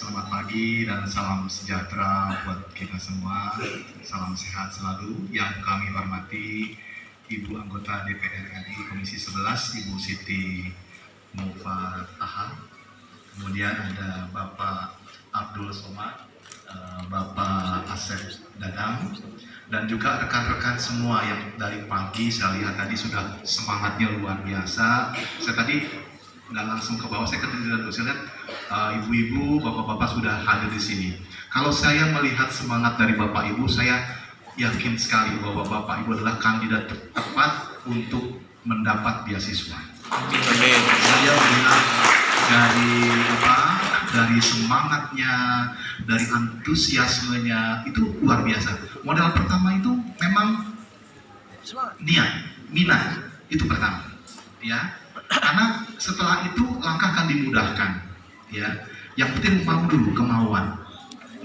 Selamat pagi dan salam sejahtera buat kita semua. Salam sehat selalu. Yang kami hormati Ibu anggota DPR RI Komisi 11, Ibu Siti Mufatahah. Kemudian ada Bapak Abdul Somad, Bapak Asep Dadang, dan juga rekan-rekan semua yang dari pagi saya lihat tadi sudah semangatnya luar biasa. Saya tadi nggak langsung ke bawah, saya lihat ibu-ibu, bapak-bapak sudah hadir di sini. Kalau saya melihat semangat dari bapak ibu, saya yakin sekali bahwa bapak ibu adalah kandidat tepat untuk mendapat beasiswa. Saya melihat dari semangatnya, dari antusiasmenya itu luar biasa. Modal pertama itu memang minat itu pertama, ya. Karena setelah itu langkah akan dimudahkan, ya. Yang penting mau dulu, kemauan,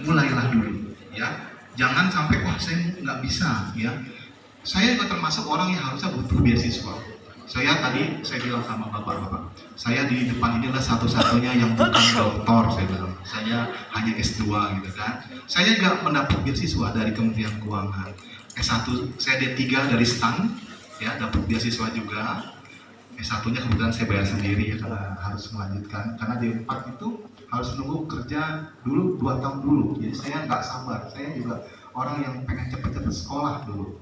mulailah dulu, ya. Jangan sampai wah saya nggak bisa, ya. Saya juga termasuk orang yang harusnya butuh beasiswa. Saya bilang sama bapak-bapak, saya di depan ini adalah satu-satunya yang bukan doktor, saya bilang. Saya hanya S2 gitu kan. Saya nggak mendapat beasiswa dari Kementerian Keuangan. S1 saya D3 dari STAN, ya, dapat beasiswa juga. S1-nya kebetulan saya bayar sendiri ya, karena harus melanjutkan. Karena D4 itu harus nunggu kerja dulu 2 tahun dulu. Jadi saya nggak sabar. Saya juga orang yang pengen cepet-cepet sekolah dulu.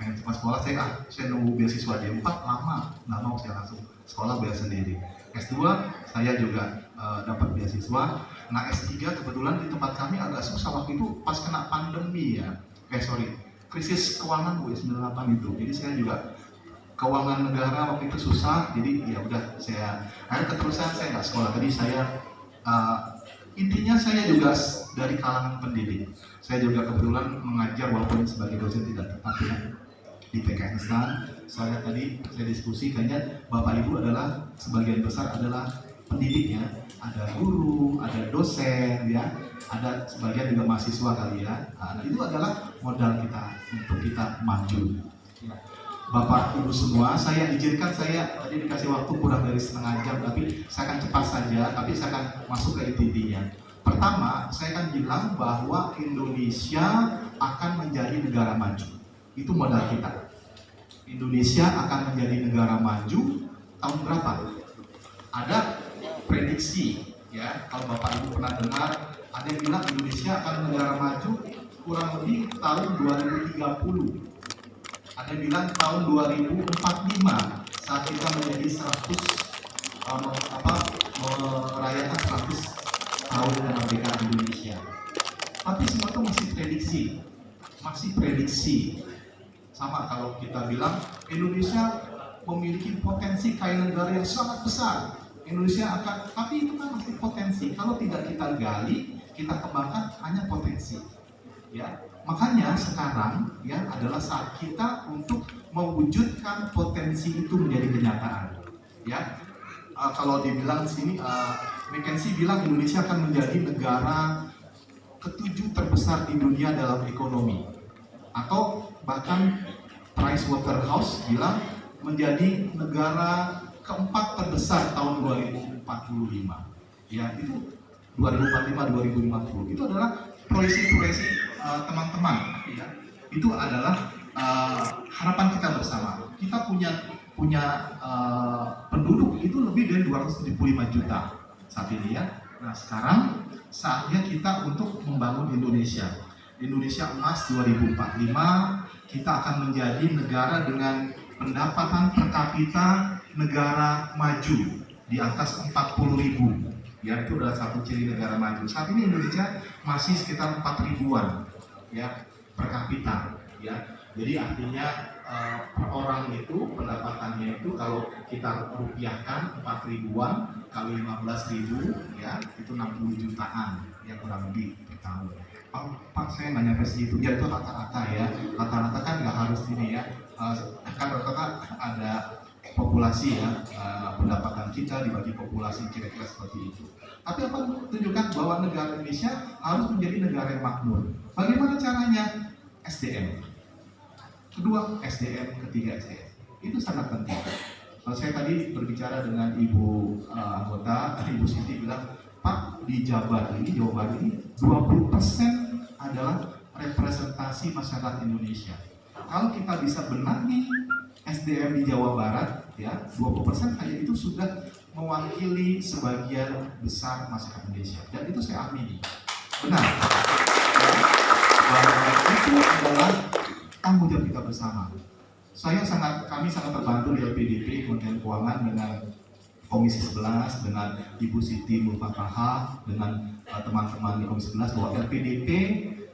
Pengen cepat sekolah, saya nunggu beasiswa D4 lama. Nggak mau, saya langsung sekolah bayar sendiri. S2 saya juga dapat beasiswa. Nah S3 kebetulan di tempat kami agak susah waktu itu pas kena pandemi ya. Krisis keuangan Bu 98 itu. Jadi saya juga keuangan negara waktu itu susah, jadi ya udah keterusan saya nggak sekolah. Tadi saya intinya saya juga dari kalangan pendidik. Saya juga kebetulan mengajar walaupun sebagai dosen tidak tetap ya, di PKN STAN. Saya diskusi kayaknya Bapak Ibu adalah sebagian besar adalah pendidiknya, ada guru, ada dosen ya, ada sebagian juga mahasiswa kali ya. Nah, itu adalah modal kita untuk kita maju. Ya. Bapak Ibu semua, saya izinkan saya tadi dikasih waktu kurang dari setengah jam, tapi saya akan cepat saja, tapi saya akan masuk ke intinya. Pertama, saya akan bilang bahwa Indonesia akan menjadi negara maju. Itu modal kita. Indonesia akan menjadi negara maju tahun berapa? Ada prediksi, ya. Kalau Bapak Ibu pernah dengar, ada yang bilang Indonesia akan negara maju kurang lebih tahun 2030. Ada yang bilang tahun 2045 saat kita menjadi 100 merayakan 100 tahun kemerdekaan Indonesia. Tapi semua itu masih prediksi. Sama kalau kita bilang Indonesia memiliki potensi kaya negara yang sangat besar. Indonesia tapi itu kan masih potensi. Kalau tidak kita gali, kita kembangkan hanya potensi. Ya. Makanya sekarang ya adalah saat kita untuk mewujudkan potensi itu menjadi kenyataan. Ya, kalau dibilang di sini, McKinsey bilang Indonesia akan menjadi negara ke-7 terbesar di dunia dalam ekonomi, atau bahkan Pricewaterhouse bilang menjadi negara ke-4 terbesar tahun 2045. Ya, itu 2045-2050 itu adalah proyeksi teman-teman, ya. Itu adalah harapan kita bersama. Kita punya penduduk itu lebih dari 275 juta saat ini ya. Nah sekarang saatnya kita untuk membangun Indonesia emas 2045. Kita akan menjadi negara dengan pendapatan per kapita negara maju di atas 40.000. Ya, itu adalah satu ciri negara maju. Saat ini Indonesia masih sekitar 4 ribuan ya per kapita ya. Jadi artinya per orang itu pendapatannya itu kalau kita rupiahkan 4 ribuan kali 15.000 ya, itu 60 jutaan ya kurang lebih per tahun. Pak saya nggak nyampe segitu, ya itu rata-rata ya. Rata-rata kan nggak harus ini ya. Kan rata-rata ada populasi ya, pendapatan kita dibagi populasi kira-kira seperti itu. Tapi apa menunjukkan bahwa negara Indonesia harus menjadi negara yang makmur. Bagaimana caranya? SDM. Kedua SDM, ketiga SDM. Itu sangat penting. Kalau saya tadi berbicara dengan Ibu anggota, Ibu Siti bilang Pak, di Jawa Barat ini 20% adalah representasi masyarakat Indonesia. Kalau kita bisa benahi SDM di Jawa Barat, ya 20% hanya itu sudah mewakili sebagian besar masyarakat Indonesia, dan itu saya amini benar. Bahwa itu adalah tanggung jawab kita bersama. Kami sangat terbantu di LPDP Kementerian Keuangan dengan Komisi 11, dengan Ibu Siti Mulfatahah, dengan teman-teman di Komisi 11, bahwa LPDP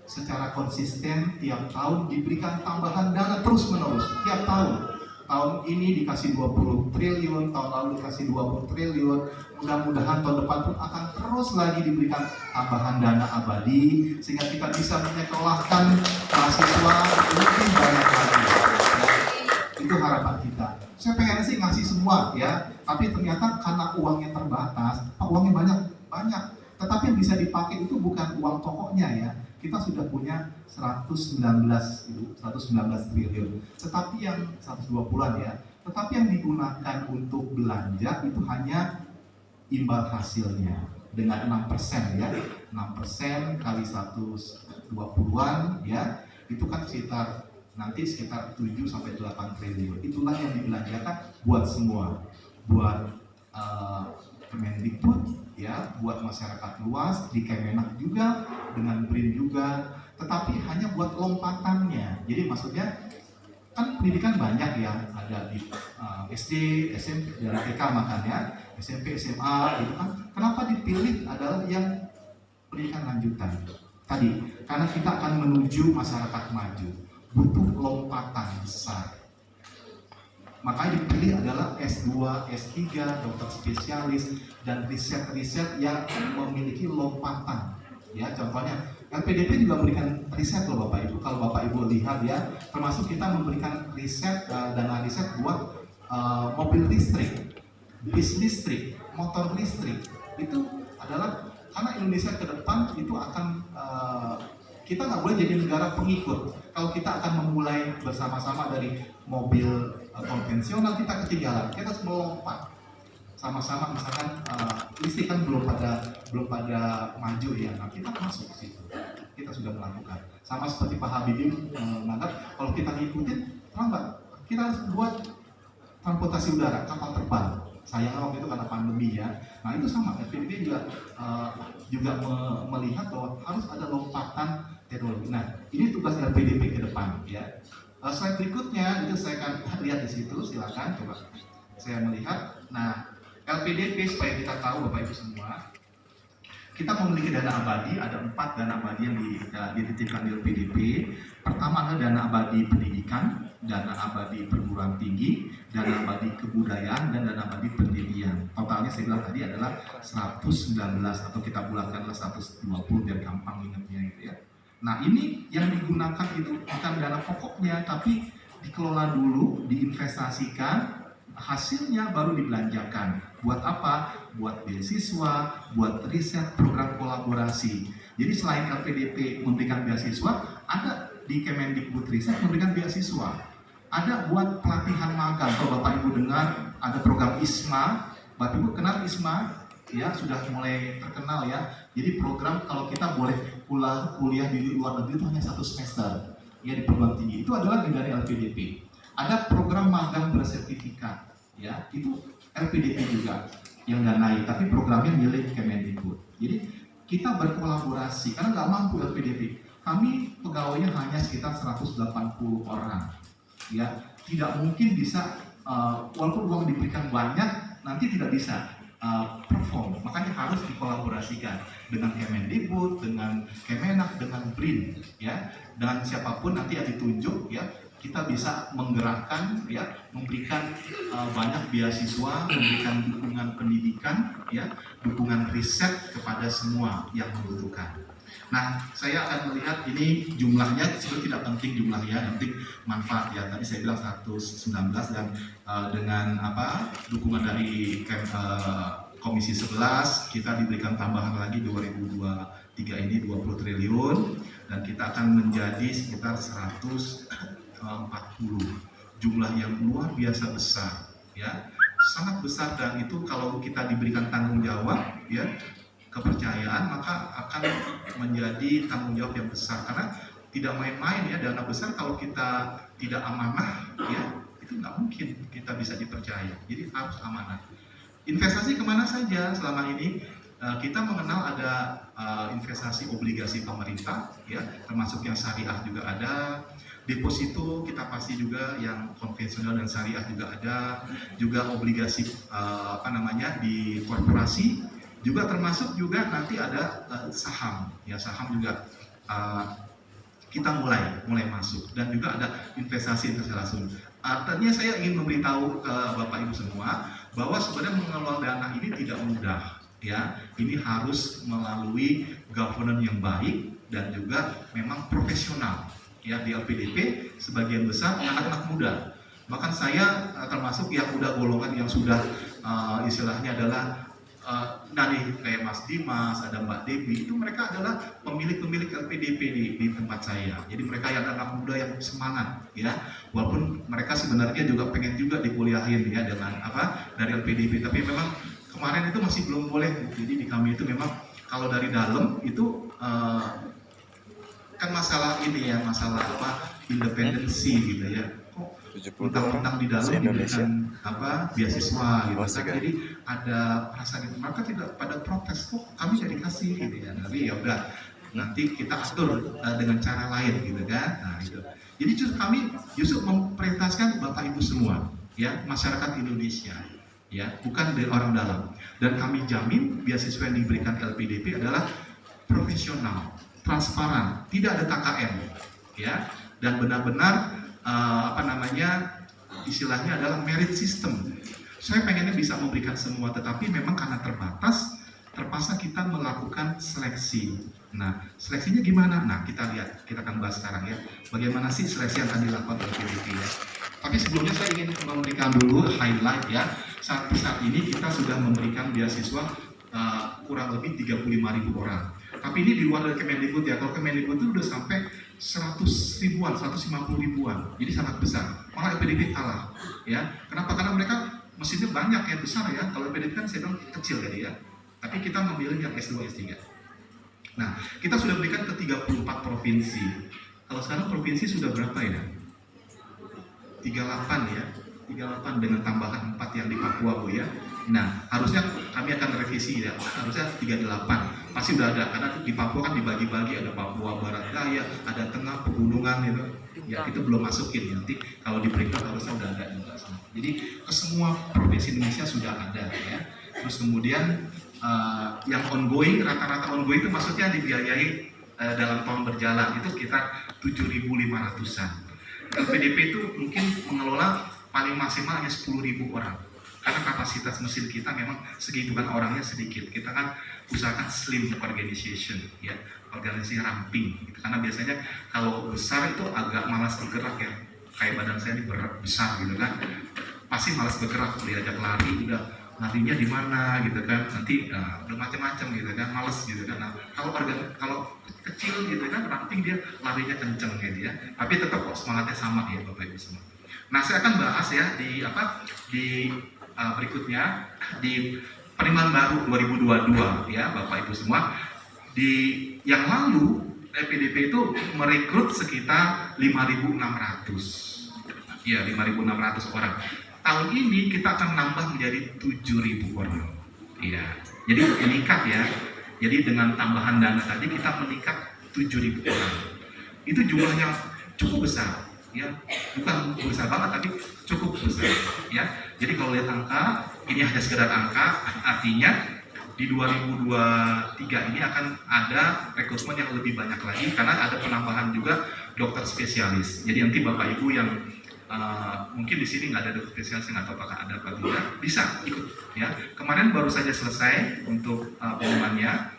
secara konsisten tiap tahun diberikan tambahan dana terus menerus tiap tahun. Tahun ini dikasih 20 triliun, tahun lalu dikasih 20 triliun, mudah-mudahan tahun depan pun akan terus lagi diberikan tambahan dana abadi sehingga kita bisa menyekolahkan mahasiswa lebih banyak lagi. Itu harapan kita. Saya pengen sih ngasih semua ya, tapi ternyata karena uangnya terbatas, uangnya banyak, tetapi yang bisa dipakai itu bukan uang pokoknya ya. Kita sudah punya 119 triliun, tetapi yang 120-an ya, tetapi yang digunakan untuk belanja itu hanya imbal hasilnya dengan 6% ya, 6% kali 120-an ya, itu kan sekitar 7-8 triliun. Itulah yang dibelanjakan buat semua, buat Kemendikbud ya, buat masyarakat luas, di Kemenak juga, dengan BRIN juga, tetapi hanya buat lompatannya. Jadi maksudnya kan pendidikan banyak ya, ada di SD, SMP, dari TK makanya, SMP, SMA gitu kan. Kenapa dipilih adalah yang pendidikan lanjutan? Tadi, karena kita akan menuju masyarakat maju, butuh lompatan besar. Makanya dipilih adalah S2, S3, dokter spesialis, dan riset-riset yang memiliki lompatan. Ya, contohnya LPDP juga memberikan riset loh Bapak Ibu. Kalau Bapak Ibu lihat ya, termasuk kita memberikan riset, dana riset buat mobil listrik, bis listrik, motor listrik. Itu adalah karena Indonesia ke depan itu akan kita nggak boleh jadi negara pengikut. Kalau kita akan memulai bersama-sama dari mobil konvensional, kita ketinggalan. Kita harus melompat sama-sama. Misalkan listrik kan belum pada maju ya. Nah, kita masuk ke situ. Kita sudah melakukan. Sama seperti Pak Habibie menganggap kalau kita ngikutin terlambat. Kita harus buat transportasi udara, kapal terbang. Sayangnya waktu itu karena pandemi ya. Nah itu sama, LPDP juga melihat bahwa harus ada lompatan teknologi. Nah ini tugas LPDP ke depan ya. Slide berikutnya itu saya akan lihat di situ, silakan coba saya melihat. Nah LPDP supaya kita tahu Bapak Ibu semua, kita memiliki dana abadi, ada 4 dana abadi yang dititipkan di LPDP. Pertama adalah dana abadi pendidikan, dana abadi perguruan tinggi, dana abadi kebudayaan, dan dana abadi pendidikan. Totalnya saya bilang tadi adalah 119 atau kita bulatkanlah 120 biar gampang ingatnya gitu ya. Nah ini yang digunakan itu bukan dana pokoknya, tapi dikelola dulu, diinvestasikan, hasilnya baru dibelanjakan. Buat apa? Buat beasiswa, buat riset, program kolaborasi. Jadi selain LPDP memberikan beasiswa, ada di Kemendikbud Riset memberikan beasiswa. Ada buat pelatihan magang. Kalau Bapak Ibu dengar ada program ISMA, Bapak Ibu kenal ISMA? Ya sudah mulai terkenal ya. Jadi program kalau kita boleh kuliah di luar negeri itu hanya 1 semester ya di perguruan tinggi. Itu adalah dari LPDP. Ada program magang bersertifikat ya, itu LPDP juga yang danai, tapi programnya milik Kemendikbud. Jadi kita berkolaborasi karena nggak mampu LPDP. Kami pegawainya hanya sekitar 180 orang ya, tidak mungkin bisa walaupun uang diberikan banyak nanti tidak bisa perform. Makanya harus dikolaborasikan dengan Kemendikbud, dengan Kemenak, dengan BRIN ya, dengan siapapun nanti yang ditunjuk ya. Kita bisa menggerakkan ya, memberikan banyak beasiswa, memberikan dukungan pendidikan ya, dukungan riset kepada semua yang membutuhkan. Nah, saya akan melihat ini jumlahnya sebenarnya tidak penting jumlahnya, yang penting manfaat ya. Tadi saya bilang 119 dan dengan dukungan dari Komisi 11 kita diberikan tambahan lagi 2023 ini 20 triliun dan kita akan menjadi sekitar 140, jumlah yang luar biasa besar ya, sangat besar. Dan itu kalau kita diberikan tanggung jawab ya, kepercayaan, maka akan menjadi tanggung jawab yang besar. Karena tidak main-main ya, dana besar kalau kita tidak amanah ya, itu nggak mungkin kita bisa dipercaya. Jadi harus amanah. Investasi kemana saja selama ini? Kita mengenal ada investasi obligasi pemerintah, ya, termasuk yang syariah juga ada. Deposito kita pasti juga yang konvensional dan syariah juga ada. Juga obligasi di korporasi, juga termasuk juga nanti ada saham, ya saham juga kita mulai masuk, dan juga ada investasi langsung. Artinya saya ingin memberitahu ke Bapak Ibu semua bahwa sebenarnya mengelola dana ini tidak mudah, ya. Ini harus melalui governance yang baik dan juga memang profesional. Ya, di LPDP sebagian besar anak-anak muda. Bahkan saya termasuk yang udah golongan yang sudah istilahnya adalah dari kayak Mas Dimas, ada Mbak Dewi, itu mereka adalah pemilik-pemilik LPDP di tempat saya. Jadi mereka yang anak muda yang semangat, ya. Walaupun mereka sebenarnya juga pengen juga dikuliahin ya dengan dari LPDP, tapi memang kemarin itu masih belum boleh. Jadi di kami itu memang kalau dari dalam itu kan masalah ini ya, masalah independensi gitu ya. Mentang-mentang di dalam diberikan beasiswa gitu kan, jadi ada perasaan itu, maka tidak pada protes kok kami tidak dikasih gitu ya. Tapi ya udah, nanti kita atur dengan cara lain gitu kan. Nah itu, jadi kami justru memprioritaskan Bapak Ibu semua ya, masyarakat Indonesia ya, bukan dari orang dalam. Dan kami jamin beasiswa yang diberikan LPDP adalah profesional, transparan, tidak ada KKN ya, dan benar-benar istilahnya adalah merit system. Saya pengennya bisa memberikan semua, tetapi memang karena terpaksa kita melakukan seleksi. Nah, seleksinya gimana? Nah, kita lihat, kita akan bahas sekarang ya, bagaimana sih seleksi yang akan dilakukan oleh PDP ya. Tapi sebelumnya saya ingin memberikan dulu highlight ya. Saat ini kita sudah memberikan beasiswa kurang lebih 35.000 orang. Tapi ini di luar dari Kemendikbud ya. Kalau Kemendikbud itu udah sampai 100 ribuan, 150 ribuan. Jadi sangat besar. Malah LPDP kalah. Ya. Kenapa? Karena mereka mesinnya banyak yang besar ya. Kalau LPDP kan saya bilang kecil jadi ya. Tapi kita memilih yang S2, S3. Nah, kita sudah berikan ke 34 provinsi. Kalau sekarang provinsi sudah berapa ya? 38 ya. 38 dengan tambahan 4 yang di Papua Bu ya. Nah, harusnya kami akan revisi ya. Harusnya 38. Pasti udah ada, karena di Papua kan dibagi-bagi, ada Papua Barat Daya, ada Tengah, pegunungan gitu. Ya, itu belum masukin, nanti kalau di breakdown harusnya udah ada juga. Jadi ke semua provinsi Indonesia sudah ada ya. Terus kemudian yang ongoing, rata-rata ongoing itu maksudnya dibiayai dalam tahun berjalan itu sekitar 7.500-an. LPDP itu mungkin mengelola paling maksimal hanya 10.000 orang. Karena kapasitas mesin kita memang segitu kan, orangnya sedikit. Kita kan usahakan slim organization, ya, organisasi ramping. Gitu. Karena biasanya kalau besar itu agak malas bergerak ya. Kayak badan saya ini besar gitu kan, pasti malas bergerak. Diajak lari, udah larinya di mana gitu kan, nanti udah macam-macam gitu kan, malas gitu kan. Nah, kalau kecil gitu kan, ramping dia larinya kenceng gitu ya. Tapi tetap kok semangatnya sama ya Bapak Ibu semua. Nah, saya akan bahas ya di berikutnya di penerimaan baru 2022 ya Bapak Ibu semua. Di yang lalu LPDP itu merekrut sekitar 5.600 ya, 5.600 orang. Tahun ini kita akan nambah menjadi 7.000 orang ya, jadi meningkat ya. Jadi dengan tambahan dana tadi kita meningkat 7.000 orang. Itu jumlahnya cukup besar ya, bukan besar banget tapi cukup besar ya. Jadi kalau lihat angka, ini hanya sekedar angka, artinya di 2023 ini akan ada rekrutmen yang lebih banyak lagi karena ada penambahan juga dokter spesialis. Jadi nanti Bapak Ibu yang mungkin di sini nggak ada dokter spesialis, nggak tahu apakah ada apa tidak, bisa ikut ya. Kemarin baru saja selesai untuk pengumumannya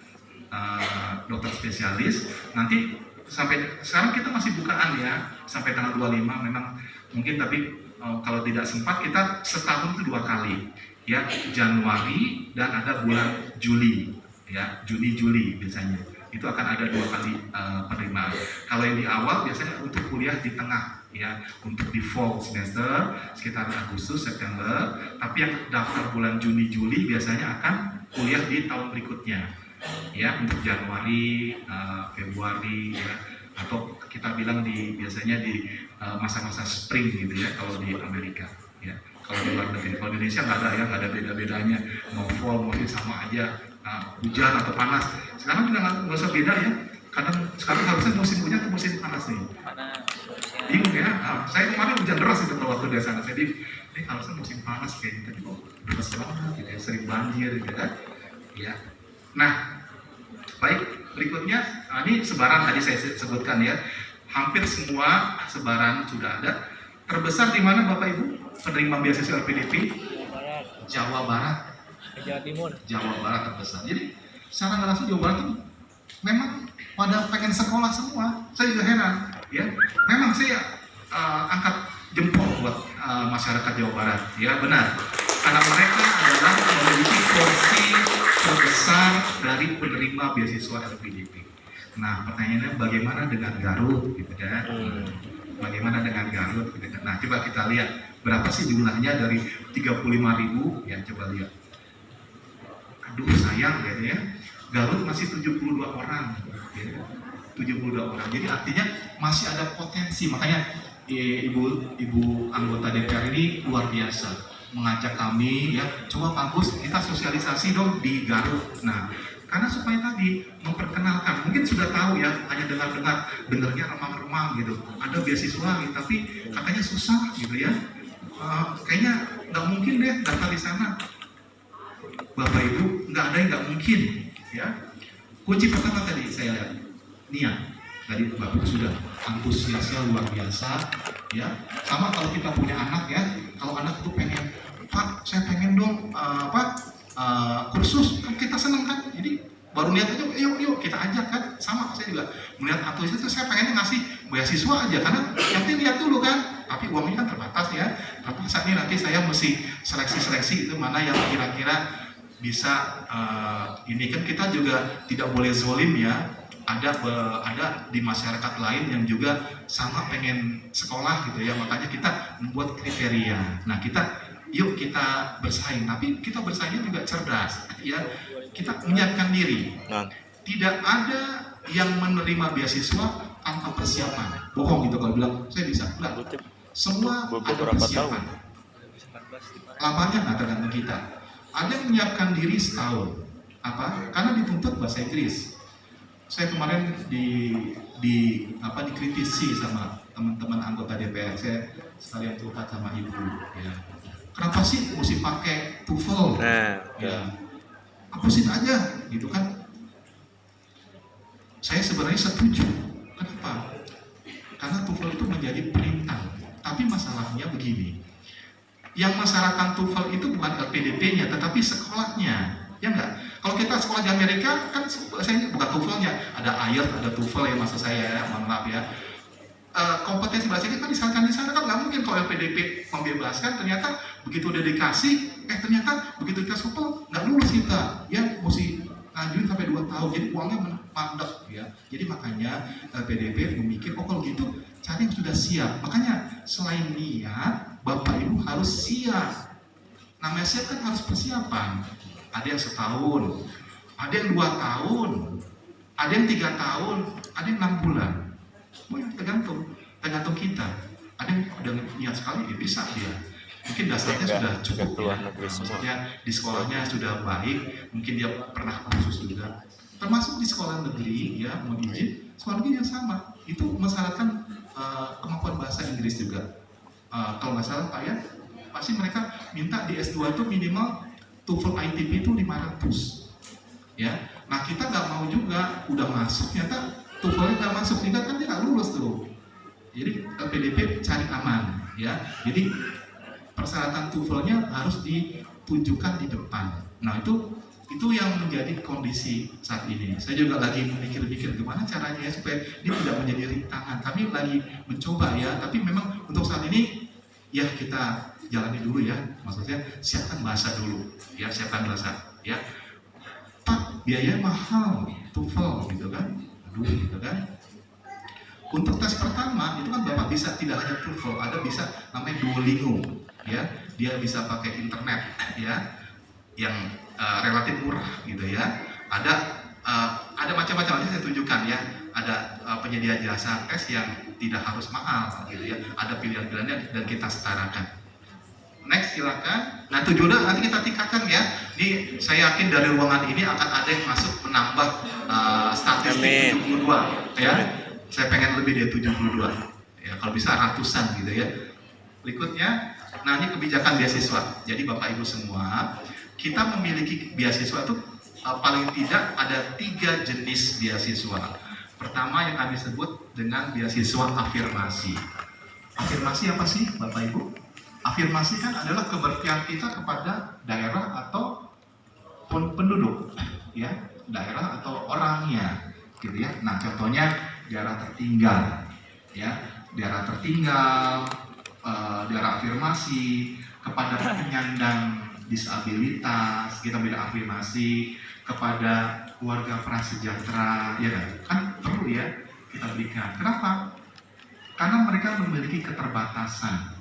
dokter spesialis. Nanti sampai sekarang kita masih bukaan ya, sampai tanggal 25 memang mungkin, tapi kalau tidak sempat kita setahun itu 2 kali ya, Januari dan ada bulan Juli ya, Juni-Juli biasanya itu akan ada 2 kali penerimaan. Kalau yang di awal biasanya untuk kuliah di tengah ya, untuk di fall semester sekitar Agustus September, tapi yang daftar bulan Juni Juli biasanya akan kuliah di tahun berikutnya. ya untuk Januari, Februari ya, atau kita bilang biasanya di masa-masa spring gitu ya kalau di Amerika ya. Kalau di luar negeri, kalau di Indonesia nggak ada ya, nggak ada beda-bedanya, mau fall mau sama aja, hujan atau panas. Sekarang kita nggak usah beda ya. Kadang sekarang harusnya musim hujan atau musim panas nih. Bingung ya. Saya kemarin hujan deras itu waktu di sana. Jadi ini harusnya musim panas kayaknya, tapi kok deras banget gitu ya, sering banjir gitu kan. Ya. Nah, baik, berikutnya ini sebaran tadi saya sebutkan ya. Hampir semua sebaran sudah ada. Terbesar di mana Bapak Ibu penerima beasiswa LPDP? Jawa Barat. Jawa Timur. Jawa Barat terbesar. Jadi secara nggak langsung Jawa Barat itu memang pada pengen sekolah semua. Saya juga heran, ya. Memang saya angkat jempol buat masyarakat Jawa Barat, ya benar. Karena mereka adalah memiliki porsi terbesar dari penerima beasiswa LPDP. Nah, pertanyaannya bagaimana dengan Garut, gitu kan? Bagaimana dengan Garut, gitu kan? Nah, coba kita lihat berapa sih jumlahnya dari 35.000, ya coba lihat. Aduh sayang gitu ya, Garut masih 72 orang, ya. 72 orang. Jadi artinya masih ada potensi. Makanya ibu anggota DPR ini luar biasa mengajak kami ya, coba Pak Gus kita sosialisasi dong di Garut. Nah, karena supaya tadi memperkenalkan, mungkin sudah tahu ya, hanya dengarnya remang-remang gitu. Ada beasiswa gitu, tapi katanya susah gitu ya. Kayaknya nggak mungkin deh daftar di sana. Bapak Ibu, nggak ada yang nggak mungkin ya. Kunci pertama tadi saya lihat niat. Tadi Bapak sudah antusiasnya luar biasa ya. Sama kalau kita punya anak ya, kalau anak itu pengen, Pak saya pengen dong kursus, kan kita seneng kan. Jadi baru niat aja, yuk kita ajak kan. Sama saya juga melihat antusias itu, saya pengen ngasih beasiswa aja karena yang penting lihat dulu kan. Tapi uangnya kan terbatas ya. Tapi saat ini nanti saya mesti seleksi itu mana yang kira-kira bisa ini kan, kita juga tidak boleh zolim ya. Ada di masyarakat lain yang juga sama pengen sekolah gitu ya, makanya kita membuat kriteria. Nah yuk kita bersaing, tapi kita bersaingnya juga cerdas ya. Kita menyiapkan diri. Tidak ada yang menerima beasiswa tanpa persiapan. Bohong gitu kalau bilang saya bisa. Enggak. Semua ada persiapan. Lapannya nggak tergantung kita. Ada yang menyiapkan diri setahun. Apa? Karena dituntut bahasa Inggris. Saya kemarin dikritisi sama teman-teman anggota DPR. Saya sekalian curhat sama ibu. Ya. Kenapa sih mesti pakai TOEFL? Ya. Hapusin aja, gitu kan? Saya sebenarnya setuju. Kenapa? Karena TOEFL itu menjadi perintah. Tapi masalahnya begini. Yang mensyaratkan TOEFL itu bukan LPDP-nya, tetapi sekolahnya. Ya enggak? Kalau kita sekolah di Amerika kan saya bukan TOEFL-nya, ada IELTS, ada TOEFL ya, maksud saya ya, mohon maaf ya. Kompetensi bahasa Inggris kan disyaratkan di sana kan, nggak mungkin kalau LPDP membebaskan ternyata begitu udah dikasih, ternyata begitu kita TOEFL nggak lulus kita, ya mesti lanjut sampai 2 tahun, jadi uangnya mandek ya. Jadi makanya LPDP memikir, oh kalau gitu cari yang sudah siap. Makanya selain niat, Bapak Ibu harus siap. Namanya siap kan harus persiapan. Ada yang setahun, ada yang 2 tahun, ada yang 3 tahun, ada yang 6 bulan. Tergantung kita. Ada yang udah niat sekali, ya bisa dia. Mungkin dasarnya sudah cukup ya. Maksudnya di sekolahnya sudah baik, mungkin dia pernah kursus juga. Termasuk di sekolah negeri ya, mau izin, sekolah negeri yang sama. Itu mensyaratkan kemampuan bahasa Inggris juga. Kalau nggak salah Pak ya, pasti mereka minta di S2 itu minimal TOEFL ITP itu 500 ya. Nah kita nggak mau juga udah masuk ternyata TOEFL-nya nggak masuk, sehingga kan dia nggak lulus tuh. Jadi LPDP cari aman ya. Jadi persyaratan TOEFL-nya harus ditunjukkan di depan. Nah itu yang menjadi kondisi saat ini. Saya juga lagi mikir-mikir gimana caranya ya supaya ini tidak menjadi rintangan. Kami lagi mencoba ya, tapi memang untuk saat ini ya kita jalani dulu ya, maksudnya siapkan bahasa dulu ya, siapkan bahasa ya. Pak biayanya mahal TOEFL gitu kan, aduh gitu kan. Untuk tes pertama itu kan Bapak bisa tidak hanya TOEFL, ada bisa namanya Duolingo ya, dia bisa pakai internet ya, yang relatif murah gitu ya. Ada Ada macam-macam, nanti saya tunjukkan ya. Ada penyedia jasa tes yang tidak harus mahal gitu ya. Ada pilihan-pilihannya dan kita setarakan. Next silakan. Nah tujuannya nanti kita tingkatkan ya. Ini saya yakin dari ruangan ini akan ada yang masuk menambah statistik 72 ya. Saya pengen lebih dari 72 ya, kalau bisa ratusan gitu ya. Berikutnya, nah ini kebijakan beasiswa. Jadi Bapak Ibu semua, kita memiliki beasiswa itu paling tidak ada 3 jenis beasiswa. Pertama yang kami sebut dengan beasiswa afirmasi. Afirmasi apa sih Bapak Ibu? Afirmasi kan adalah keberpihakan kita kepada daerah atau penduduk, ya, daerah atau orangnya, gitu ya. Nah contohnya daerah tertinggal, ya, daerah tertinggal, daerah afirmasi kepada penyandang disabilitas, kita beri afirmasi kepada keluarga prasejahtera, ya kan perlu ya kita berikan. Kenapa? Karena mereka memiliki keterbatasan.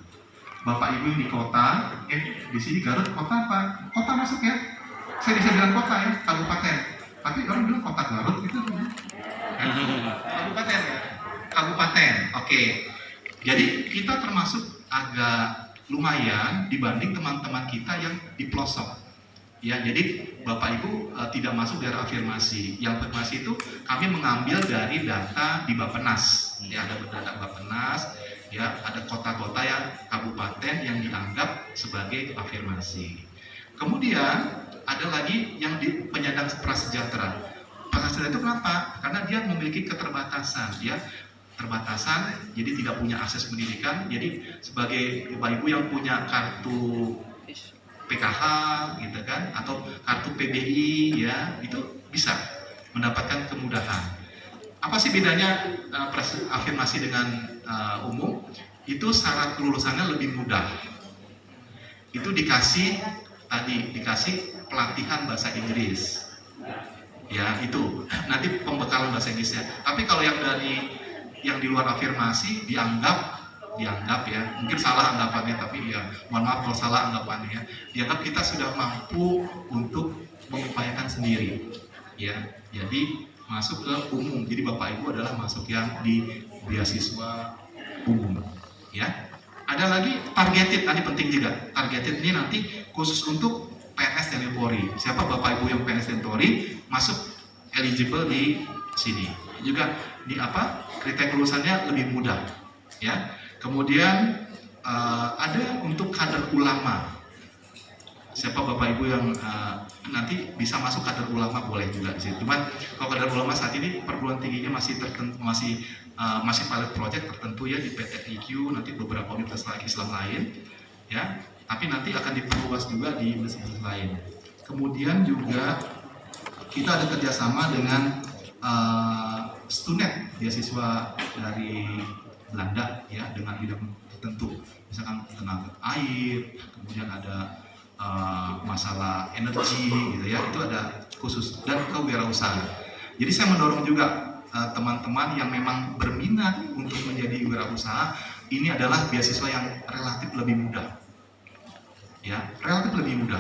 Bapak Ibu di kota, di sini Garut kota apa? Kota masuk ya? Saya bisa bilang kota ya, kabupaten. Tapi orang bilang kota Garut itu kabupaten ya? Kabupaten, oke. Jadi kita termasuk agak lumayan dibanding teman-teman kita yang di pelosok. Ya, jadi Bapak Ibu tidak masuk daerah afirmasi. Yang afirmasi itu kami mengambil dari data di Bappenas. Ya, ada data Bappenas, ya, ada kota-kota yang kabupaten yang dianggap sebagai afirmasi. Kemudian ada lagi yang di penyandang prasejahtera. Prasejahtera itu kenapa? Karena dia memiliki keterbatasan, ya. Terbatasan, jadi tidak punya akses pendidikan. Jadi sebagai Bapak Ibu yang punya kartu PKH gitu kan, atau kartu PBI ya, itu bisa mendapatkan kemudahan. Apa sih bedanya afirmasi dengan umum? Itu syarat kelulusannya lebih mudah. Itu dikasih pelatihan bahasa Inggris. Ya, itu nanti pembekalan bahasa Inggrisnya. Tapi kalau yang di luar afirmasi dianggap ya, mungkin salah anggapannya, tapi ya mohon maaf kalau salah anggapannya ya, dianggap kita sudah mampu untuk mengupayakan sendiri ya, jadi masuk ke umum. Jadi Bapak Ibu adalah masuk yang di beasiswa umum ya. Ada lagi targeted, tadi penting juga. Targeted ini nanti khusus untuk PNS dan Polri. Siapa Bapak Ibu yang PNS dan Polri masuk eligible di sini. Juga di kriteria kelulusannya lebih mudah ya. Kemudian ada untuk kader ulama. Siapa Bapak Ibu yang nanti bisa masuk kader ulama boleh juga di situ. Cuman kalau kader ulama saat ini perguruan tingginya masih pilot project tertentu ya di PTIQ, nanti beberapa universitas Islam lain ya. Tapi nanti akan diperluas juga di universitas lain. Kemudian juga kita ada kerjasama dengan Stunet, beasiswa dari Belanda ya, dengan bidang tertentu, misalkan tenaga air, kemudian ada masalah energi gitu ya, itu ada khusus, dan kewirausahaan. Jadi saya mendorong juga teman-teman yang memang berminat untuk menjadi wirausaha, ini adalah beasiswa yang relatif lebih mudah ya, relatif lebih mudah.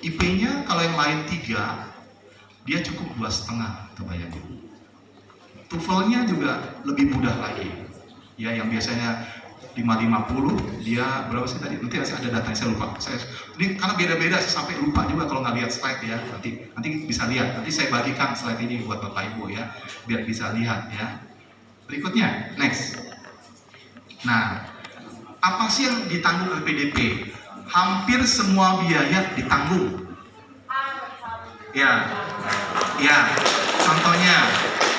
IP-nya kalau yang lain 3, dia cukup 2,5 kebayangnya. TOEFL-nya juga lebih mudah lagi ya, yang biasanya 550 dia berapa sih tadi? Nanti ada datanya, saya lupa. Ini karena beda-beda, saya sampai lupa juga kalau nggak lihat slide ya. Nanti bisa lihat. Nanti saya bagikan slide ini buat Bapak Ibu ya, biar bisa lihat ya. Berikutnya, next. Nah, apa sih yang ditanggung LPDP? Hampir semua biaya ditanggung. Ya, contohnya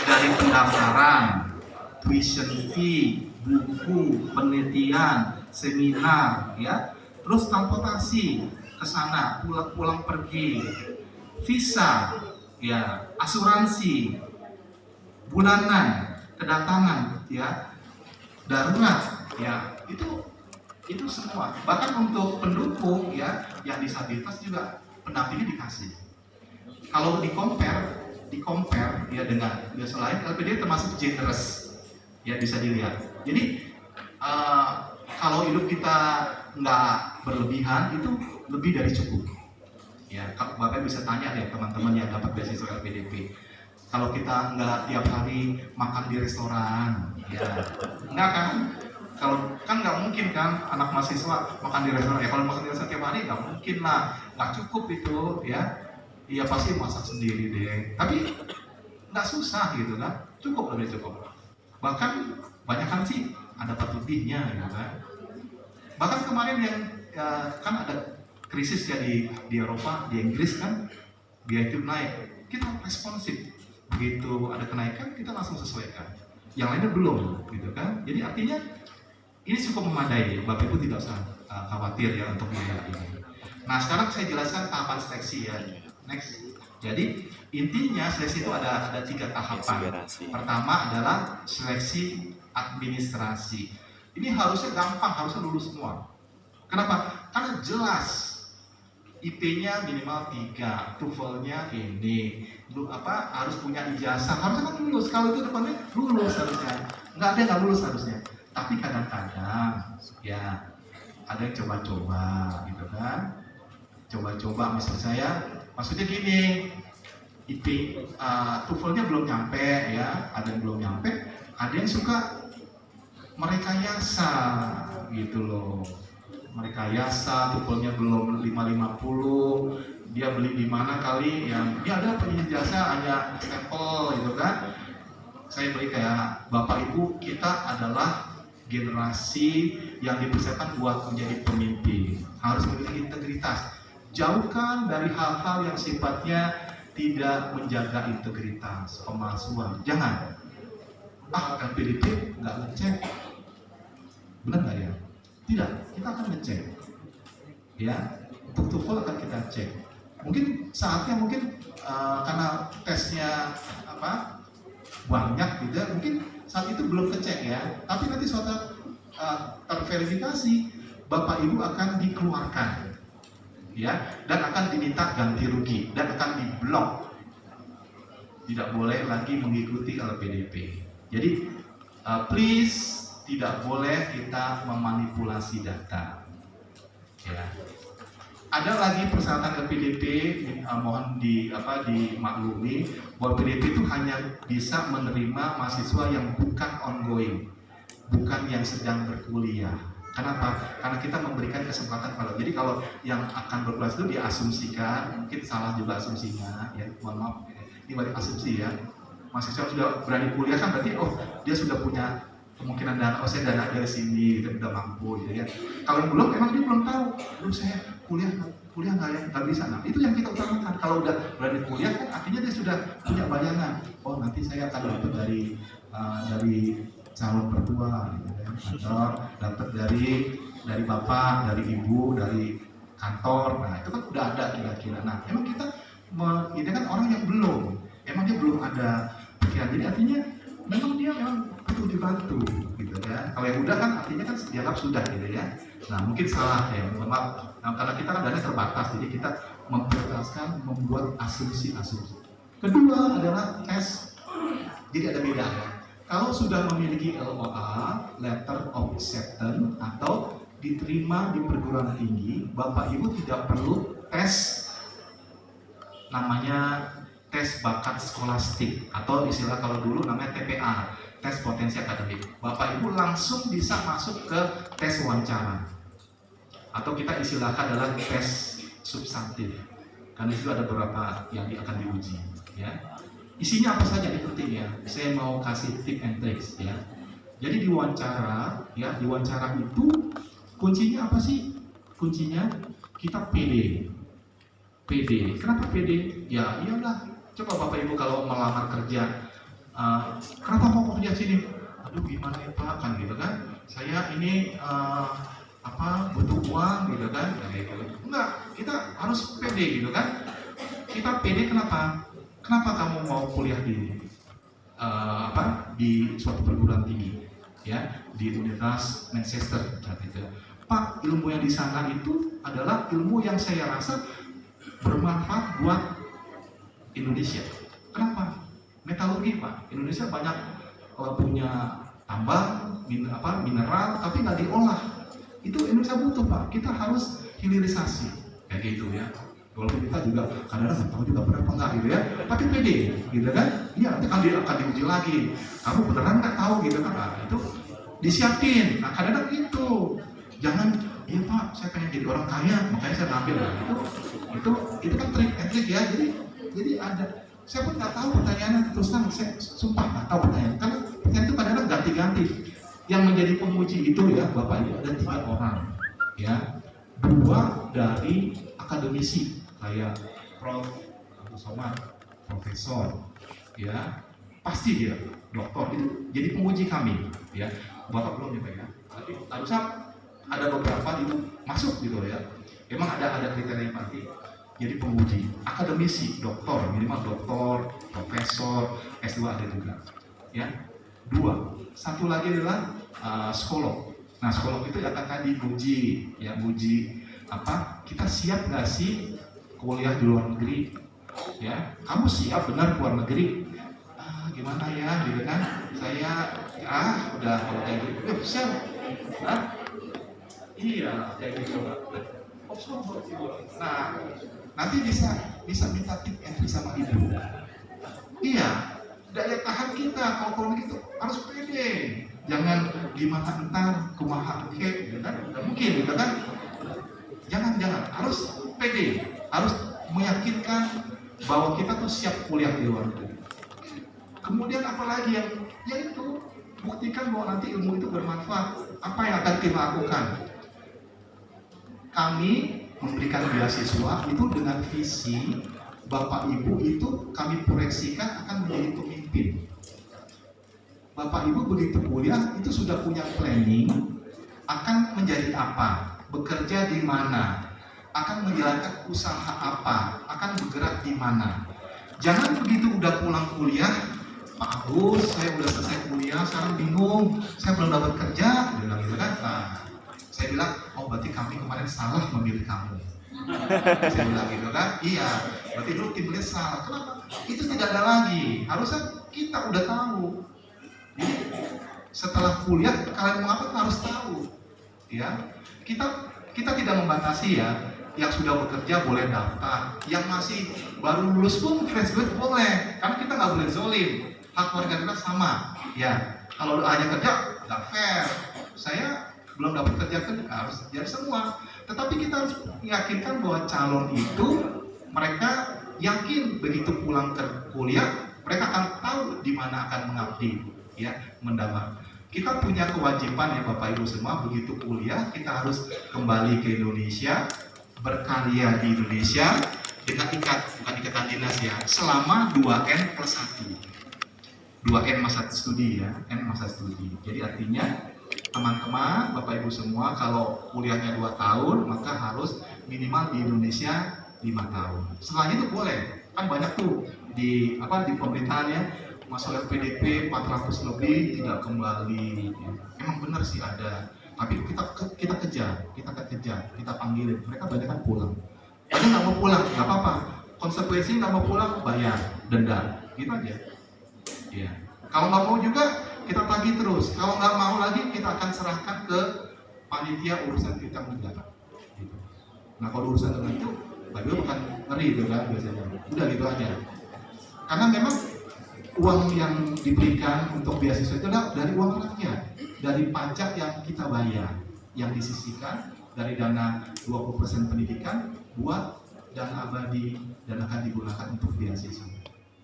dari pendaftaran, tuition fee, buku, penelitian, seminar, ya, terus transportasi ke sana, pulang pergi, visa, ya, asuransi, bulanan, kedatangan, ya, darurat, ya, itu semua. Bahkan untuk pendukung, ya, yang disabilitas juga pendampingnya dikasih. Kalau di compare ya dengan biasa lain, LPD termasuk generous ya, bisa dilihat. Jadi kalau hidup kita nggak berlebihan, itu lebih dari cukup ya. Bapak bisa tanya ya teman-teman yang dapat beasiswa LPDP, Kalau kita nggak tiap hari makan di restoran, ya, nggak kan? Kalau kan nggak mungkin kan anak mahasiswa makan di restoran, ya kalau makan di restoran tiap hari nggak mungkin lah, nggak cukup itu, ya. Iya pasti masak sendiri deh. Tapi nggak susah gitu kan, cukup lebih cukup. Bahkan banyak kan sih ada dapat lebihnya, gitu kan. Bahkan kemarin yang kan ada krisis ya di Eropa, di Inggris kan, biaya hidup naik, kita responsif. Begitu ada kenaikan kita langsung sesuaikan. Yang lainnya belum, gitu kan. Jadi artinya ini cukup memadai, Bapak Ibu tidak usah khawatir ya untuk biaya ini. Nah sekarang saya jelaskan tahapan seleksi ya. Next. Jadi intinya seleksi itu ada 3 tahapan. Pertama adalah seleksi administrasi. Ini harusnya gampang, harusnya lulus semua. Kenapa? Karena jelas IP-nya minimal 3, TOEFL-nya ini, harus punya ijazah, harusnya kan lulus. Kalau itu depannya lulus harusnya. Nggak ada yang nggak lulus harusnya. Tapi kadang-kadang ya ada yang coba-coba, gitu kan? Coba-coba maksudnya gini, IP TOEFL-nya belum nyampe ya, ada yang belum nyampe, ada yang suka merekayasa gitu loh. Merekayasa, TOEFL-nya belum 550, dia beli di mana kali yang dia ada penjelasan hanya stempel gitu kan. Saya beri kayak Bapak Ibu, kita adalah generasi yang dipersiapkan buat menjadi pemimpin, harus memiliki integritas. Jauhkan dari hal-hal yang sifatnya tidak menjaga integritas, pemalsuan. Jangan. LPDP nggak ngecek, benar nggak ya? Tidak, kita akan ngecek. Ya, untuk TOEFL akan kita cek. Mungkin saatnya karena tesnya banyak gitu, mungkin saat itu belum kecek ya. Tapi nanti suatu terverifikasi, Bapak Ibu akan dikeluarkan. Ya, dan akan diminta ganti rugi dan akan diblok, tidak boleh lagi mengikuti LPDP. Jadi please tidak boleh kita memanipulasi data. Ya. Ada lagi persyaratan LPDP, mohon dimaklumi bahwa LPDP itu hanya bisa menerima mahasiswa yang bukan ongoing, bukan yang sedang berkuliah. Kenapa? Karena kita memberikan kesempatan kalau yang akan berkelas itu diasumsikan, mungkin salah juga asumsinya, ya mohon maaf, ini balik asumsi ya. Mahasiswa sudah berani kuliah kan berarti dia sudah punya kemungkinan dana, saya dana dari sini, gitu, udah mampu, gitu ya. Kalau belum, memang dia belum tahu, saya kuliah nggak ya, nggak bisa. Nah itu yang kita utamakan. Kalau udah berani kuliah kan artinya dia sudah punya bayangan. Nanti saya akan dapat dari calon mertua, gitu ya. Atau dapat dari bapak, dari ibu, dari kantor. Nah itu kan udah ada kira-kira. Nah emang kita ini kan orang yang belum, emang dia belum ada pikiran. Jadi artinya memang dia perlu dibantu, gitu ya. Kalau yang udah kan artinya kan dianggap sudah, gitu ya. Nah mungkin salah ya, maaf. Nah, karena kita kan dana terbatas, jadi kita memprioritaskan membuat asumsi-asumsi. Kedua adalah tes. Jadi ada beda ya. Kalau sudah memiliki LOA, Letter of Acceptance, atau diterima di perguruan tinggi, Bapak Ibu tidak perlu tes namanya tes bakat skolastik, atau istilah kalau dulu namanya TPA, tes potensi akademik. Bapak Ibu langsung bisa masuk ke tes wawancara, atau kita istilahkan adalah tes substantif, karena itu ada beberapa yang akan diuji ya. Isinya apa saja ini penting ya, saya mau kasih tip and tricks ya. Jadi di wawancara itu kuncinya apa sih? Kuncinya kita pede. Kenapa pede? Ya iyalah, coba Bapak Ibu kalau melamar kerja, kenapa mau kerja sini? Aduh gimana ya Pak, kan gitu kan, saya ini butuh uang gitu kan. Enggak, kita harus pede gitu kan. Kita pede kenapa kamu mau kuliah di suatu perguruan tinggi ya, di Universitas Manchester gitu. Pak, ilmu yang di sana itu adalah ilmu yang saya rasa bermanfaat buat Indonesia. Kenapa? Metalurgi Pak, Indonesia banyak punya tambang, mineral, tapi nggak diolah. Itu Indonesia butuh Pak, kita harus hilirisasi kayak gitu ya. Walaupun kita juga kadang-kadang nggak tahu juga benar apa enggak gitu ya, tapi pede, gitu kan? Iya, nanti akan diuji lagi. Kamu beneran nggak tahu gitu kan? Nah, itu disiapin. Nah, kadang-kadang itu jangan, iya Pak, saya pengen jadi orang kaya, makanya saya ngambil. Nah, itu kan trik and trick ya. Jadi ada. Saya pun nggak tahu pertanyaannya, terus terang saya sumpah nggak tahu pertanyaan. Karena pertanyaan itu kadang-kadang ganti-ganti. Yang menjadi penguji itu ya, Bapak Ibu, ada 3 orang, ya. 2 dari akademisi kayak Prof. Abdul Somad, profesor, ya, pasti dia doktor itu jadi penguji kami, ya. Bapak belum juga ya, tapi harusnya ada beberapa itu masuk gitu ya. Memang ada kriteria pasti jadi penguji akademisi, doktor, minimal doktor, profesor, S2 ada juga, ya. 2, satu lagi adalah psikolog. Nah, psikolog itu akan tadi uji, ya, uji apa, kita siap nggak sih kuliah di luar negeri, ya. Kamu siap benar keluar negeri? Gimana ya, gitu kan? Saya udah kalau kayak gitu, ya siap. Iya, kayak gitu. Nah, nanti bisa minta tip and trick sama ibu. Iya, daya tahan kita kalau gitu harus pede. Jangan gimana entar kumaha oke, gitu kan? Nggak mungkin, gitu kan? Jangan, harus pede, harus meyakinkan bahwa kita tuh siap kuliah di luar negeri. Kemudian apalagi yang itu buktikan bahwa nanti ilmu itu bermanfaat. Apa yang akan kita lakukan? Kami memberikan beasiswa itu dengan visi Bapak Ibu itu kami proyeksikan akan menjadi pemimpin. Bapak Ibu begitu kuliah itu sudah punya planning akan menjadi apa, bekerja di mana, akan menjalankan usaha apa, akan bergerak di mana. Jangan begitu udah pulang kuliah, Pak Agus, saya udah selesai kuliah, sekarang bingung, saya belum dapat kerja, bilang gitu kan. Nah, saya bilang, oh berarti kami kemarin salah memilih kamu. Saya bilang gitu kan, iya, berarti dulu timnya salah. Kenapa? Itu tidak ada lagi. Harusnya kita udah tahu. Jadi setelah kuliah kalian mau apa harus tahu, ya. Kita tidak membatasi ya. Yang sudah bekerja boleh daftar, yang masih baru lulus pun fresh graduate boleh, karena kita nggak boleh zolim. Hak warga kita sama, ya. Kalau hanya kerja nggak fair. Saya belum dapat kerja kan harus jadi semua. Tetapi kita harus meyakinkan bahwa calon itu mereka yakin begitu pulang ke kuliah mereka akan tahu di mana akan mengabdi, ya, mendamar. Kita punya kewajiban ya Bapak Ibu semua, begitu kuliah kita harus kembali ke Indonesia, berkarya di Indonesia dengan bukan ikatan dinas ya, selama 2N+1. 2N masa studi ya, N masa studi. Jadi artinya teman-teman, Bapak Ibu semua, kalau kuliahnya 2 tahun, maka harus minimal di Indonesia 5 tahun. Setelahnya itu boleh, kan banyak tuh di pemerintahan ya, masalah PDP 400 lebih tidak kembali. Ya. Emang benar sih ada, tapi kita kejar, kita panggilin. Mereka banyak kan pulang. Ada nggak mau pulang, nggak apa-apa. Konsekuensi nggak mau pulang, bayar denda, gitu aja. Ya. Kalau nggak mau juga kita tagih terus. Kalau nggak mau lagi kita akan serahkan ke panitia urusan piutang negara. Gitu. Nah kalau urusan dengan itu, Bapak bukan ngeri gitu kan biasanya. Udah gitu aja. Karena memang uang yang diberikan untuk beasiswa itu adalah dari uang rakyat, dari pajak yang kita bayar, yang disisihkan dari dana 20% pendidikan buat dana abadi dan akan digunakan untuk beasiswa.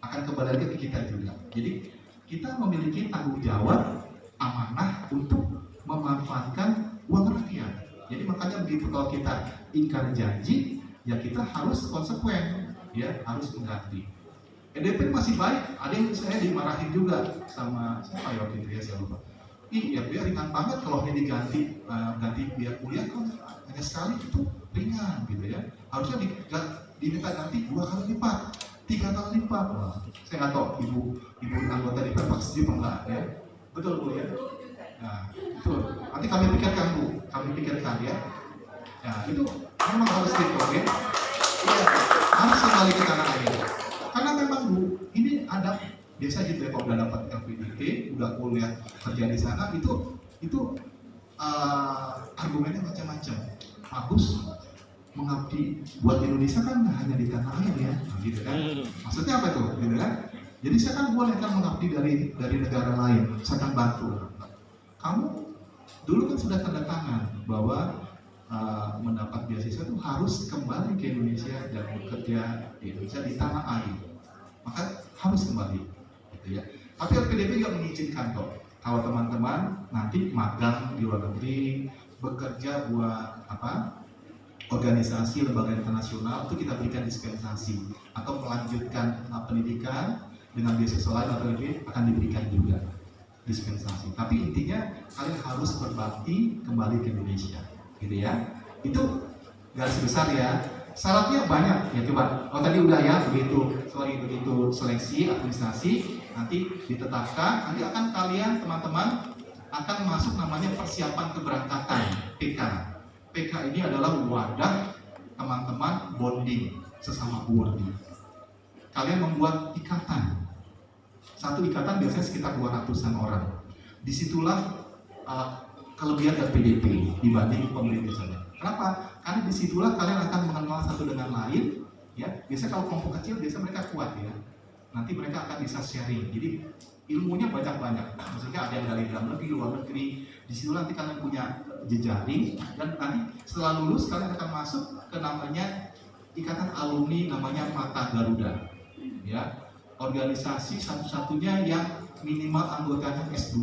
Akan kembali lagi ke kita juga. Jadi kita memiliki tanggung jawab amanah untuk memanfaatkan uang rakyat. Jadi makanya begitu kalau kita ingkar janji, ya kita harus konsekuen, ya harus mengganti. EDP masih baik, ada yang saya dimarahin juga sama siapa ya waktu itu ya saya lupa. Ya biar ringan banget kalau ini diganti, ganti biaya kuliah kan hanya sekali itu ringan gitu ya. Harusnya diminta ganti 2 kali lipat, 3 kali lipat. Wah, saya nggak tahu ibu anggota DPR pasti enggak ya. Betul Bu ya. Nah, betul. Nanti kami pikirkan Bu, ya. Nah, itu memang harus diproses. Ya, harus kembali ke tanah air. Karena memang Bu, ini ada biasa gitu ya, kalau udah dapat LPDP, udah kuliah kerja di sana, itu argumennya macam-macam. Bagus, mengabdi buat Indonesia kan nggak hanya di tanah air ya, gitu kan? Maksudnya apa tuh, gitu kan? Jadi saya kan boleh kan mengabdi dari negara lain, saya akan bantu. Kamu dulu kan sudah tanda tangan bahwa mendapat beasiswa itu harus kembali ke Indonesia dan bekerja di Indonesia di tanah air, maka harus kembali, gitu ya. Tapi LPDP nggak mengizinkan kok. Kalau teman-teman nanti magang di luar negeri, bekerja buat organisasi lembaga internasional, itu kita berikan dispensasi, atau melanjutkan pendidikan dengan beasiswa lain atau lebih akan diberikan juga dispensasi. Tapi intinya kalian harus berbakti kembali ke Indonesia, gitu ya. Itu garis besar ya. Syaratnya banyak ya, coba. Oh tadi udah ya, begitu seleksi administrasi nanti ditetapkan, nanti akan kalian teman-teman akan masuk namanya persiapan keberangkatan PK. PK ini adalah wadah teman-teman bonding sesama boarding. Kalian membuat ikatan. Satu ikatan biasanya sekitar 200-an orang. Disitulah kelebihan LPDP dibanding pemerintah saja. Kenapa? Karena disitulah kalian akan mengenal satu dengan lain. Ya, biasanya kalau kelompok kecil biasanya mereka kuat ya. Nanti mereka akan bisa sharing. Jadi ilmunya banyak-banyak. Maksudnya ada yang dari dalam negeri, luar negeri. Di situ nanti kalian punya jejaring dan nanti setelah lulus kalian akan masuk ke namanya ikatan alumni namanya Mata Garuda. Ya, organisasi satu-satunya yang minimal anggotanya S2.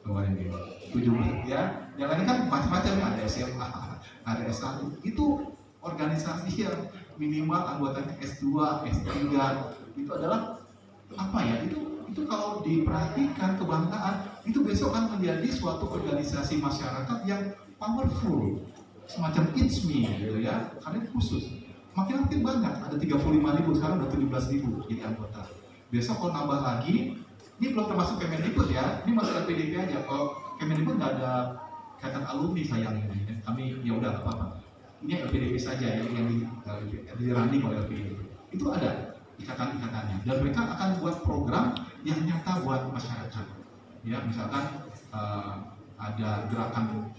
Kemarin gitu. 17 ya. Yang lain kan macam-macam ya, ada SMA, ada S1. Itu organisasi yang minimal anggotanya S2, S3. Itu adalah apa ya? Itu kalau diperhatikan kebanggaan, itu besok akan menjadi suatu organisasi masyarakat yang powerful, semacam It's Me gitu ya, karena khusus. Makin banyak, ada 35.000, sekarang udah 17.000 jadi anggota. Besok kalau nambah lagi, ini belum termasuk Kemendikbud ya, ini masih LPDP aja. Kalau Kemendikbud nggak ada ikatan alumni sayangnya, kami ya udah apa-apa. Ini LPDP saja yang di running oleh LPDP. Itu ada ikatan-ikatannya dan mereka akan buat program yang nyata buat masyarakat. Ya, misalkan ada gerakan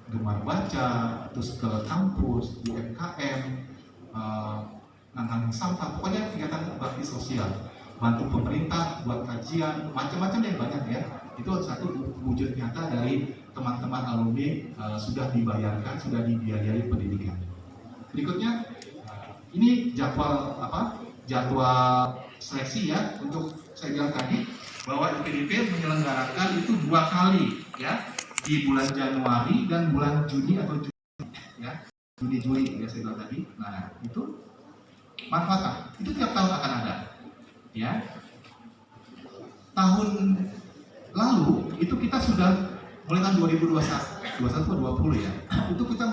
gemar baca, terus ke kampus, UMKM, nantangin sampah, pokoknya kegiatan bakti sosial, bantu pemerintah buat kajian, macam-macam yang banyak ya. Itu satu wujud nyata dari teman-teman alumni sudah dibayarkan, sudah dibiayai pendidikan. Berikutnya, ini jadwal jadwal seleksi ya. Untuk saya bilang tadi bahwa LPDP menyelenggarakan itu 2 kali ya, di bulan Januari dan bulan Juni atau Juli ya, Juni-Juli ya saya bilang tadi. Nah itu manfaatnya itu tiap tahun akan ada ya. Tahun lalu itu kita sudah mulai tahun 2021 atau 20 ya, itu kita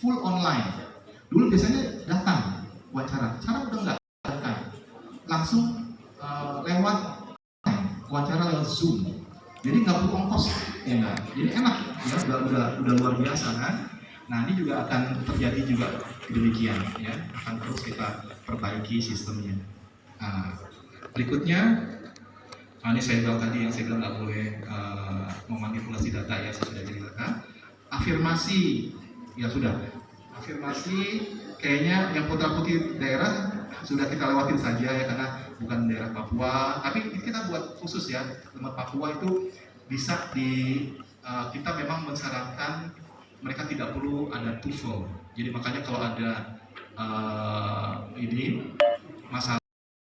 full online. Dulu biasanya datang wawancara, sekarang udah nggak datang, langsung lewat wawancara lewat Zoom. Jadi nggak perlu ongkos, ya nggak. Jadi enak, ya udah luar biasa kan. Nah ini juga akan terjadi juga demikian, ya. Akan terus kita perbaiki sistemnya. Nah, berikutnya, ini saya bilang tadi yang saya bilang nggak boleh memanipulasi data ya, saya sudah ceritakan. Afirmasi, ya sudah. Afirmasi kayaknya yang putra-putri daerah sudah kita lewatin saja ya, karena bukan daerah Papua, tapi kita buat khusus ya. Tempat Papua itu bisa kita memang mensyaratkan mereka tidak perlu ada TOEFL. Jadi makanya kalau ada ini masalah